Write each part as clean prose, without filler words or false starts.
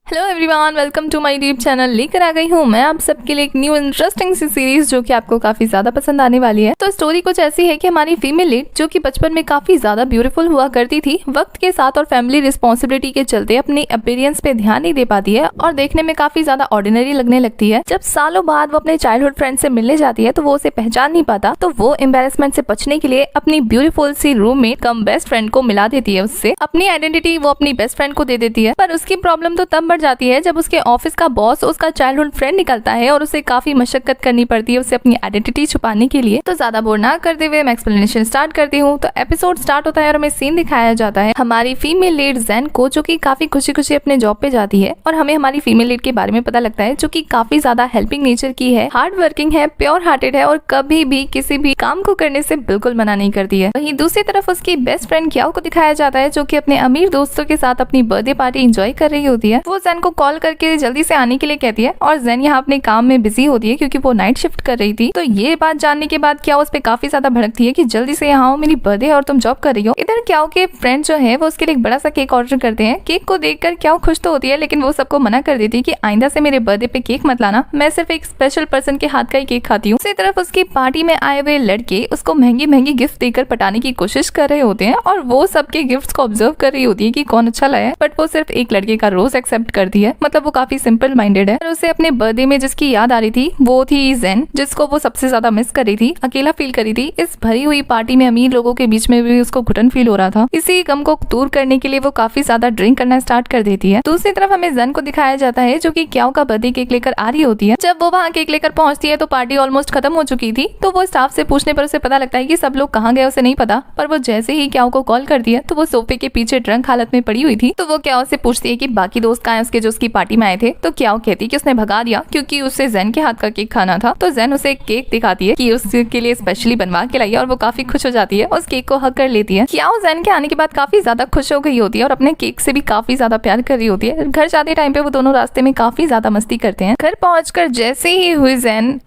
Hello everyone, welcome to my YouTube channel. लेकर आ गई हूँ मैं आप सबके लिए एक न्यू इंटरेस्टिंग सी सीरीज जो कि आपको काफी ज्यादा पसंद आने वाली है। तो स्टोरी कुछ ऐसी है कि हमारी फीमेल लीड जो कि बचपन में काफी ज्यादा ब्यूटीफुल हुआ करती थी, वक्त के साथ और फैमिली रिस्पॉन्सिबिलिटी के चलते अपनी अपीयरेंस पे ध्यान नहीं दे पाती है और देखने में काफी ज्यादा ऑर्डिनरी लगने लगती है। जब सालों बाद वो अपने चाइल्डहुड फ्रेंड से मिलने जाती है तो वो उसे पहचान नहीं पाता, तो वो एम्बेरसमेंट से बचने के लिए अपनी ब्यूटीफुल सी रूममेट कम बेस्ट फ्रेंड को मिला देती है उससे। अपनी आइडेंटिटी वो अपनी बेस्ट फ्रेंड को दे देती है, पर उसकी प्रॉब्लम तो तब बढ़ जाती है जब उसके ऑफिस का बॉस उसका चाइल्डहुड फ्रेंड निकलता है और उसे काफी मशक्कत करनी पड़ती है उसे अपनी आइडेंटिटी छुपाने के लिए। तो ज्यादा बोर ना करते हुए मैं एक्सप्लेनेशन स्टार्ट करती हूँ। तो एपिसोड स्टार्ट होता है और हमें सीन दिखाया जाता है हमारी फीमेल लीड जैन को, जो कि काफी खुशी खुशी अपने जॉब पे जाती है और हमें हमारी फीमेल लीड के बारे में पता लगता है जो कि काफी ज्यादा हेल्पिंग नेचर की है, हार्ड वर्किंग है, प्योर हार्टेड है और कभी भी किसी भी काम को करने से बिल्कुल मना नहीं करती है। वहीं दूसरी तरफ उसकी बेस्ट फ्रेंड क्याओ को दिखाया जाता है जो कि अपने अमीर दोस्तों के साथ अपनी बर्थडे पार्टी एंजॉय कर रही होती है। वो जैन को कॉल करके जल्दी से आने के लिए कहती है और जैन यहाँ अपने काम में बिजी होती है क्योंकि वो नाइट शिफ्ट कर रही थी। तो ये बात जानने के बाद क्याओ उस पे काफी ज्यादा भड़कती है कि जल्दी से यहाँ आओ, मेरी बर्थडे है और तुम जॉब कर रही हो। इधर क्याओ के फ्रेंड जो है वो उसके लिए एक बड़ा सा केक ऑर्डर करते हैं। केक को देखकर क्याओ खुश तो होती है लेकिन वो सबको मना कर देती है कि आइंदा से मेरे बर्थडे पे केक मत लाना, मैं सिर्फ एक स्पेशल पर्सन के हाथ का ही केक खाती हूँ। दूसरी तरफ उसकी पार्टी में आए हुए लड़के उसको महंगी महंगी गिफ्ट देकर पटाने की कोशिश कर रहे होते हैं और वो सबके गिफ्ट्स को ऑब्जर्व कर रही होती है कि कौन अच्छा लाया है, बट वो सिर्फ एक लड़के का रोज एक्सेप्ट करती है। मतलब वो काफी सिंपल माइंडेड है। उसे अपने बर्थडे में जिसकी याद आ रही थी वो थी जैन, जिसको वो सबसे ज्यादा मिस कर रही थी, अकेला फील कर रही थी। इस भरी हुई पार्टी में अमीर लोगों के बीच में भी उसको घुटन फील हो रहा था। इसी गम को दूर करने के लिए वो काफी ज्यादा ड्रिंक करना स्टार्ट कर देती है। दूसरी तरफ हमें जैन को दिखाया जाता है जो कि क्याओ का बर्थडे केक लेकर आ रही होती है। जब वो वहाँ केक लेकर पहुंचती है तो पार्टी ऑलमोस्ट खत्म हो चुकी थी। तो वो स्टाफ से पूछने पर उसे पता लगता है कि सब लोग कहाँ गए उसे नहीं पता, पर वो जैसे ही क्याओ को कॉल करती है तो वो सोफे के पीछे ड्रंक हालत में पड़ी हुई थी। तो वो क्याओ से पूछती है कि बाकी दोस्त कहाँ हैं उसके जो उसकी पार्टी में आए थे। तो क्याओ कहती है कि उसने भगा दिया क्योंकि उसे जैन के हाथ का केक खाना था। तो जैन उसे एक केक दिखाती है कि उसके लिए स्पेशली बनवा के लाई है और वो काफी खुश हो जाती है, उस केक को हग कर लेती है। क्याओ जैन के आने के बाद काफी ज्यादा खुश हो गई होती है और अपने केक से भी काफी ज्यादा प्यार कर रही होती है। घर जाते टाइम पे वो दोनों रास्ते में काफी ज्यादा मस्ती करते हैं। घर पहुंचकर जैसे ही हुई जैन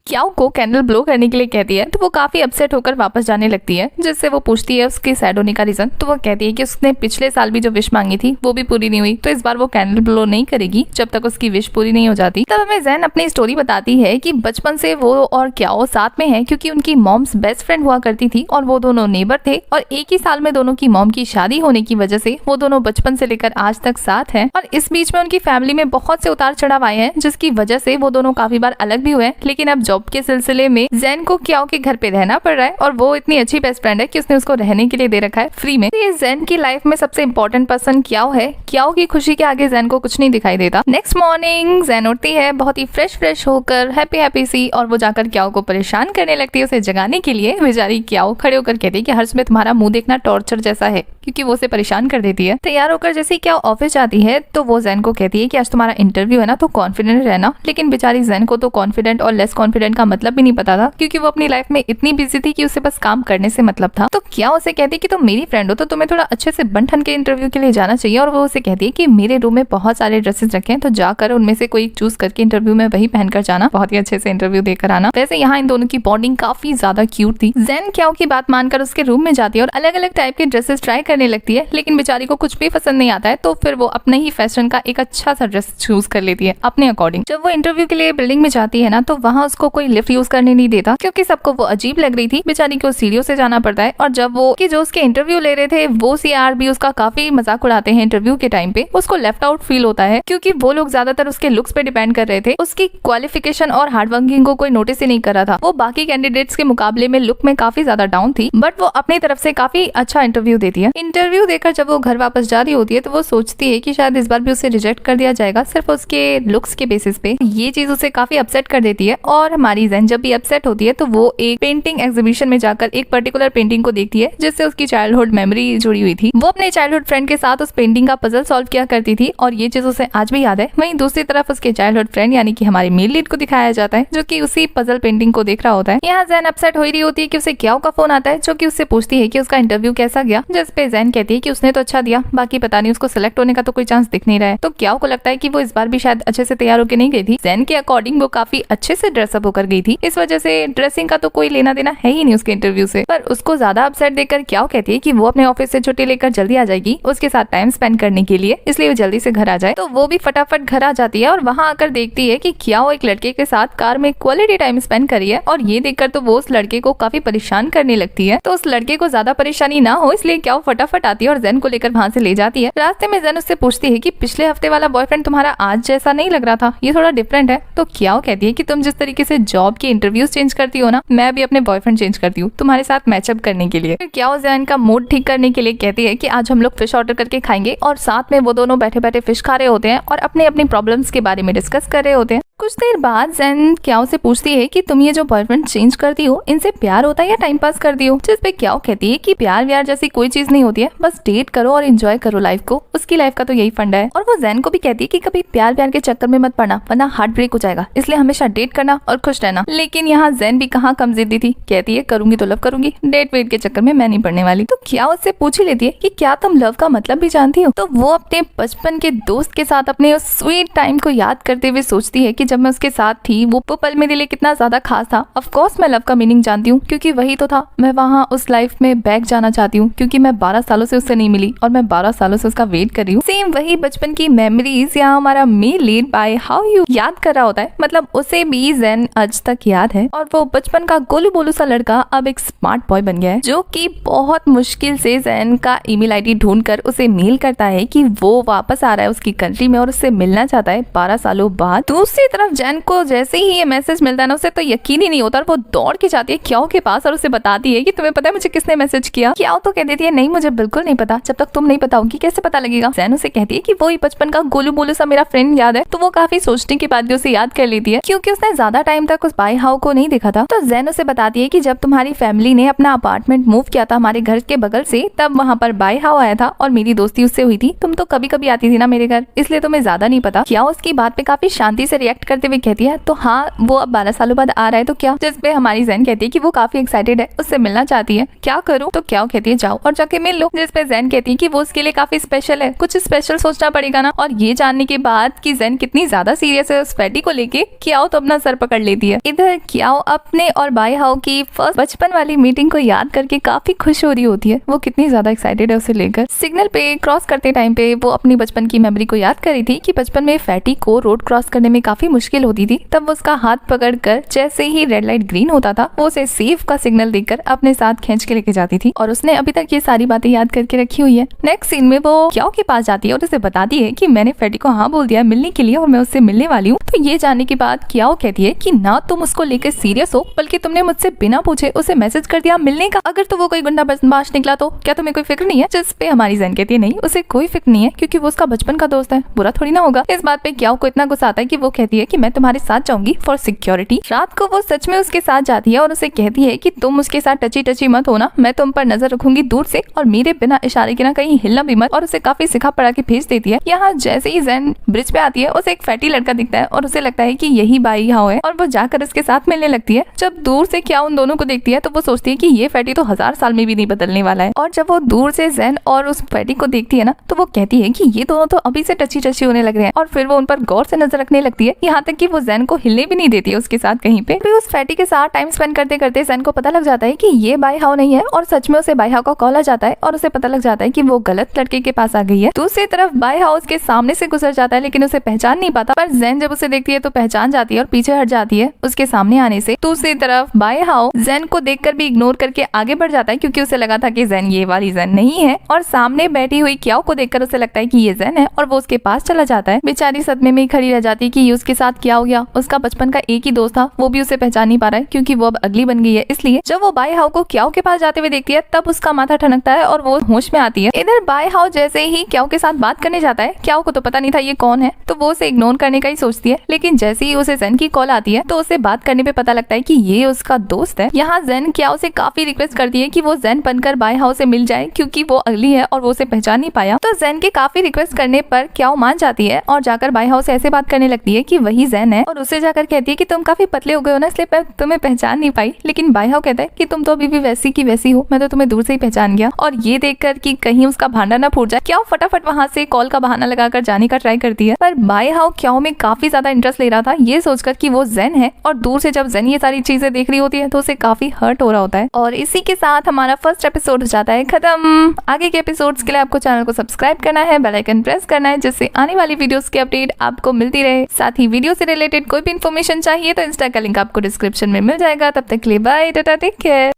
क्याओ को कैंडल ब्लो करने के लिए कहती है तो वो काफी अपसेट होकर वापस जाने लगती है, जिससे वो पूछती है उसके सैड होने का रीजन। तो वो कहती है कि उसने पिछले साल भी जो विश मांगी थी वो भी पूरी नहीं हुई, तो इस बार वो कैंडल ब्लो नहीं करेगी जब तक उसकी विश पूरी नहीं हो जाती। तब हमें जैन अपनी स्टोरी बताती है कि बचपन से वो और क्याओ साथ में है क्योंकि उनकी मॉम्स बेस्ट फ्रेंड हुआ करती थी और वो दोनों नेबर थे और एक ही साल में दोनों की मॉम की शादी होने की वजह से वो दोनों बचपन से लेकर आज तक साथ हैं। और इस बीच में उनकी फैमिली में बहुत से उतार चढ़ाव आए हैं जिसकी वजह से वो दोनों काफी बार अलग भी हुए, लेकिन अब जॉब के सिलसिले में जैन को क्याओ के घर पे रहना पड़ रहा है और वो इतनी अच्छी बेस्ट फ्रेंड है कि उसने उसको रहने के लिए दे रखा है फ्री में। ये जैन की लाइफ में सबसे इम्पोर्टेंट पर्सन क्याओ है। क्याओ की खुशी के आगे जैन को कुछ नहीं दिखाई देता। नेक्स्ट मॉर्निंग जैन उठती है बहुत ही फ्रेश होकर, हैप्पी सी, और वो जाकर क्याओ को परेशान करने लगती है उसे जगाने के लिए। बेचारी क्याओ खड़े होकर कहती है कि हर समय तुम्हारा मुंह देखना टॉर्चर जैसा है, क्योंकि वो उसे परेशान कर देती है। तैयार होकर जैसे क्याओ ऑफिस जाती है तो वो जैन को कहती है कि आज तुम्हारा इंटरव्यू है ना, तो कॉन्फिडेंट रहना। लेकिन बेचारी जैन को तो कॉन्फिडेंट और लेस कॉन्फिडेंट का मतलब भी नहीं पता था, क्योंकि वो अपनी लाइफ में इतनी बिजी थी कि उसे बस काम करने से मतलब था। तो क्याओ उसे कहती है कि तुम मेरी फ्रेंड हो तो तुम्हें थोड़ा अच्छे से बन ठन के इंटरव्यू के लिए जाना चाहिए। और वो उसे कहती है कि मेरे रूम में बहुत सारे ड्रेसेस रखे हैं, तो जाकर उनमें से कोई चूज करके इंटरव्यू में वही पहनकर जाना, बहुत ही अच्छे से इंटरव्यू देकर आना। वैसे यहाँ इन दोनों की बॉन्डिंग काफी ज्यादा क्यूट थी। जैन क्याओ की बात मानकर उसके रूम में जाती है और अलग अलग टाइप के ड्रेसेस ट्राई करने लगती है, लेकिन बेचारी को कुछ भी पसंद नहीं आता है। तो फिर वो अपने ही फैशन का एक अच्छा सा ड्रेस चूज कर लेती है अपने अकॉर्डिंग। जब वो इंटरव्यू के लिए बिल्डिंग में जाती है ना, तो वहाँ उसको कोई लिफ्ट यूज करने नहीं देता क्योंकि सबको वो अजीब लग रही थी। बेचारी को सीढ़ियों से जाना पड़ता है। और जब वो कि जो उसके इंटरव्यू ले रहे थे वो सीआर भी उसका काफी मजाक उड़ाते हैं इंटरव्यू के टाइम पे। उसको लेफ्ट आउट फील होता है क्योंकि वो लोग ज्यादातर उसके लुक्स पे डिपेंड कर रहे थे, उसकी क्वालिफिकेशन और हार्डवर्किंग को कोई नोटिस ही नहीं कर रहा था। वो बाकी कैंडिडेट्स के मुकाबले में लुक में काफी ज्यादा डाउन थी, बट वो अपनी तरफ से काफी अच्छा इंटरव्यू देती है। इंटरव्यू देकर जब वो घर वापस जा रही होती है तो वो सोचती है कि शायद इस बार भी उसे रिजेक्ट कर दिया जाएगा सिर्फ उसके लुक्स के बेसिस पे। ये चीज उसे काफी अपसेट कर देती है। और हमारी जैन जब भी अपसेट होती है तो वो एक पेंटिंग एग्जीबिशन में जाकर एक पर्टिकुलर पेंटिंग को देखती है जिससे उसकी चाइल्डहुड मेमोरी जुड़ी हुई थी। वो अपने चाइल्डहुड फ्रेंड के साथ उस पेंटिंग का पजल सॉल्व किया करती थी और ये चीज उसे आज भी याद है। वहीं दूसरी तरफ उसके चाइल्डहुड फ्रेंड यानी कि हमारी मेल लीड को दिखाया जाता है जो कि उसी पजल पेंटिंग को देख रहा होता है। यहाँ जैन अपसेट हो रही होती है कि उसे क्याओ का फोन आता है जो कि उससे पूछती है कि उसका इंटरव्यू कैसा गया, जिस पे जैन कहती है कि उसने तो अच्छा दिया, बाकी पता नहीं उसको सिलेक्ट होने का तो कोई चांस दिख नहीं रहा है। तो क्याओ को लगता है कि वो इस बार भी शायद अच्छे से तैयार होकर नहीं गई थी। जैन के अकॉर्डिंग वो काफी अच्छे से ड्रेसअप होकर गई थी, इस वजह से ड्रेसिंग का तो कोई लेना देना है ही नहीं उसके इंटरव्यू से। पर उसको ज्यादा अपसेट देखकर क्या कहती है कि वो अपने ऑफिस से छुट्टी लेकर जल्दी आ जाएगी उसके साथ टाइम स्पेंड करने के लिए, इसलिए वो जल्दी से घर आ जाए। तो वो भी फटाफट घर आ जाती है और वहाँ आकर देखती है कि क्या वो एक लड़के के साथ कार में क्वालिटी टाइम स्पेंड करी है, और ये देखकर तो वो उस लड़के को काफी परेशान करने लगती है। तो उस लड़के को ज्यादा परेशानी ना हो इसलिए क्या वो फटाफट आती है और जैन को लेकर वहाँ से ले जाती है। रास्ते में जैन उससे पूछती है कि पिछले हफ्ते वाला बॉयफ्रेंड तुम्हारा आज जैसा नहीं लग रहा था, ये थोड़ा डिफरेंट है। तो क्या वो कहती है कि तुम जिस तरीके से जॉब के इंटरव्यूज चेंज करती हो ना, मैं भी अपने बॉयफ्रेंड चेंज करती हूँ तुम्हारे साथ मैचअप करने के लिए। फिर क्या वो जैन का मूड ठीक करने के लिए कहती है कि आज हम लोग फिश ऑर्डर करके खाएंगे, और साथ में वो दोनों बैठे बैठे फिश खा रहे होते हैं और अपने अपनी प्रॉब्लम्स के बारे में डिस्कस कर रहे होते हैं। कुछ देर बाद जैन क्याओ से पूछती है कि तुम ये जो बॉयफ्रेंड चेंज करती हो इनसे प्यार होता है या टाइम पास करती हो, जिस पे क्याओ कहती है कि प्यार व्यार जैसी कोई चीज नहीं होती है, बस डेट करो और एंजॉय करो लाइफ को, उसकी लाइफ का तो यही फंडा है। और वो जैन को भी कहती है कि कभी प्यार व्यार के चक्कर में मत पड़ना वरना हार्ट ब्रेक हो जाएगा, इसलिए हमेशा डेट करना और खुश रहना। लेकिन यहाँ जैन भी कहाँ कम जिद्दी थी, कहती है करूंगी तो लव करूंगी, डेट वेट के चक्कर में मैं नहीं पड़ने वाली। तो क्या उससे पूछ ही लेती है कि क्या तुम लव का मतलब भी जानती हो। तो वो अपने बचपन के दोस्त के साथ अपने उस स्वीट टाइम को याद करते हुए सोचती है कि जब मैं उसके साथ थी वो पल मेरे लिए कितना ज्यादा खास था। ऑफ कोर्स मैं लव का मीनिंग जानती हूँ क्योंकि वही तो था, मैं वहाँ उस लाइफ में बैक जाना चाहती हूँ क्योंकि मैं 12 सालों से उससे नहीं मिली और मैं 12 सालों से उसका वेट कर रही हूँ। सेम वही बचपन की मेमोरीज यहाँ हमारा male lead by how you याद कर रहा होता है, मतलब उसे भी जैन आज तक याद है। और वो बचपन का गोलू बोलू सा लड़का अब एक स्मार्ट बॉय बन गया है, जो कि बहुत मुश्किल से जैन का ईमेल आईडी ढूंढकर उसे मेल करता है कि वो वापस आ रहा है उसकी कंट्री में और उससे मिलना चाहता है 12 सालों बाद। दूसरी तरफ जैन को जैसे ही ये मैसेज मिलता है ना, उसे तो यकीन ही नहीं होता और वो दौड़ के जाती है क्याओ के पास और उसे बताती है कि तुम्हें पता है मुझे किसने मैसेज किया। क्याओ तो कह देती है नहीं मुझे बिल्कुल नहीं पता, जब तक तुम नहीं बताओगी कैसे पता लगेगा। जैन उसे कहती है कि वो ही बचपन का गोलू बोलू सा मेरा फ्रेंड याद है। तो वो काफी सोचने के बाद भी उसे याद कर लेती है क्योंकि उसने ज्यादा टाइम तक उस बाई हाउ को नहीं देखा था। तो जैन उसे बताती है कि जब तुम्हारी फैमिली ने अपना अपार्टमेंट मूव किया था हमारे घर के बगल से, तब वहाँ पर बाई हाउ आया था और मेरी दोस्ती उससे हुई थी। तुम तो कभी कभी आती थी ना मेरे घर, इसलिए तुम्हें ज्यादा नहीं पता। क्या उसकी बात पे काफी शांति से रिएक्ट करते हुए कहती है तो हाँ वो अब 12 सालों बाद आ रहा है तो क्या। जिस पे हमारी जैन कहती है कि वो काफी एक्साइटेड है, उससे मिलना चाहती है, क्या करूं। तो क्या कहती है जाओ और जाके मिल लो। जिस पे जैन कहती है कि वो उसके लिए काफी स्पेशल है, कुछ स्पेशल सोचना पड़ेगा ना। और ये जानने के बाद कि जैन कितनी ज्यादा सीरियस है उस फैटी को लेके, क्याओ तो अपना सर पकड़ लेती है। इधर क्याओ अपने और बाई हाउ की फर्स्ट बचपन वाली मीटिंग को याद करके काफी खुश हो रही होती है। वो कितनी ज्यादा एक्साइटेड है उसे लेकर। सिग्नल पे क्रॉस करते टाइम पे वो अपनी बचपन की मेमोरी को याद कर रही थी कि बचपन में फैटी को रोड क्रॉस करने में काफी मुश्किल होती थी। तब वो उसका हाथ पकड़कर जैसे ही रेड लाइट ग्रीन होता था वो उसे सेफ का सिग्नल देकर अपने साथ खींच के लेके जाती थी और उसने अभी तक ये सारी बातें याद करके रखी हुई है। नेक्स्ट सीन में वो क्याओ के पास जाती है और उसे बताती है कि मैंने फैटी को हाँ बोल दिया मिलने के लिए और मैं उससे मिलने वाली हूँ। तो ये जानने के बाद क्याओ कहती है कि ना तुम उसको लेकर सीरियस हो, बल्कि तुमने मुझसे बिना पूछे उसे मैसेज कर दिया मिलने का। अगर तो वो कोई गुंडा बदमाश निकला तो क्या तुम्हें कोई फिक्र नहीं है। जिस पे हमारी जैन कहती है नहीं उसे कोई फिक्र नहीं है क्योंकि वो उसका बचपन का दोस्त है, बुरा थोड़ी ना होगा। इस बात पे क्याओ को इतना गुस्सा आता है कि वो कहती है कि मैं तुम्हारे साथ जाऊंगी फॉर सिक्योरिटी। रात को वो सच में उसके साथ जाती है और उसे कहती है कि तुम उसके साथ टची टची मत होना, मैं तुम पर नजर रखूंगी दूर से और मेरे बिना इशारे के ना कहीं हिलना भी मत। और उसे काफी सिखा पड़ा के भेज देती है। यहाँ जैसे ही जैन ब्रिज पे आती है उसे एक फैटी लड़का दिखता है और उसे लगता है कि यही बाई हाउ है और वो जाकर उसके साथ मिलने लगती है। जब दूर से क्या उन दोनों को देखती है तो वो सोचती है कि ये फैटी तो 1000 साल में भी नहीं बदलने वाला है। और जब वो दूर से जैन और उस फैटी को देखती है ना तो वो कहती है कि ये दोनों तो अभी से टची टची होने लग रहे हैं और फिर वो उन पर गौर से नजर रखने लगती है। यहाँ तक कि वो जैन को हिलने भी नहीं देती है उसके साथ कहीं पे। फिर उस फैटी के साथ टाइम स्पेंड करते करते जैन को पता लग जाता है कि ये बाई हाउ नहीं है और सच में उसे बाई हाउ का कॉल आ जाता है और उसे पता लग जाता है कि वो गलत लड़के के पास आ गई है। दूसरी तरफ बाई हाउ उसके सामने से गुजर जाता है लेकिन उसे पहचान नहीं पाता, पर जैन जब उसे देखती है तो पहचान जाती है और पीछे हट जाती है उसके सामने आने से। दूसरी तरफ बाई हाउ जैन को देखकर भी इग्नोर करके आगे बढ़ जाता है क्योंकि उसे लगा था कि जैन ये वाली जैन नहीं है और सामने बैठी हुई क्याओ को देखकर उसे लगता है कि ये जैन है और वो उसके पास चला जाता है। बेचारी सदमे में ही खड़ी रह जाती है कि ये उसके साथ क्या हो गया। उसका बचपन का एक ही दोस्त था, वो भी उसे पहचान नहीं पा रहा है क्योंकि वो अब अगली बन गई है। इसलिए जब वो बाई हाउ को क्याओ के पास जाते हुए देखती है तब उसका माथा ठनकता है और वो होश में आती है। इधर बाई हाउ जैसे ही क्याओ के साथ बात करने जाता है, क्याओ को तो पता नहीं था ये कौन है, तो वो उसे इग्नोर करने का ही सोचती है। लेकिन जैसे ही उसे जैन की कॉल आती है तो उसे बात करने पे पता लगता है कि ये उसका दोस्त है। यहाँ जैन क्याओ से काफी रिक्वेस्ट करती है कि वो जैन बनकर बाई हाउ से मिल जाए क्योंकि वो अगली है और वो उसे पहचान नहीं पाया। तो जैन के काफी रिक्वेस्ट करने पर क्याओ मान जाती है और जाकर बाई हाउ से ऐसे बात करने लगती है कि वही जैन है और उसे जाकर कहती है कि तुम काफी पतले हो गए हो ना इसलिए तुम्हें पहचान नहीं पाई। लेकिन बाई हाउ कहता है कि तुम तो अभी भी वैसी की वैसी हो, मैं तो तुम्हें दूर से ही पहचान गया। और ये देखकर कि कहीं उसका भांडा ना फूट जाए, क्याओ फटाफट वहाँ से कॉल का बहाना लगाकर जाने का ट्राई करती है। पर बाई हाउ क्याओ में काफी ज्यादा इंटरेस्ट ले रहा था ये सोचकर कि वो जैन है और दूर से जब जेन ये सारी चीजें देख रही होती है तो उसे काफी हर्ट हो रहा होता है। और इसी के साथ हमारा फर्स्ट एपिसोड हो जाता है खत्म। आगे के एपिसोड्स के लिए आपको चैनल को सब्सक्राइब करना है, बेल आइकन प्रेस करना है, जिससे आने वाली वीडियोस की अपडेट आपको मिलती रहे। साथ ही वीडियो से रिलेटेड कोई भी इन्फॉर्मेशन चाहिए तो इंस्टा का लिंक आपको डिस्क्रिप्शन में मिल जाएगा। तब तक के लिए बाय, टाटा, टेक केयर।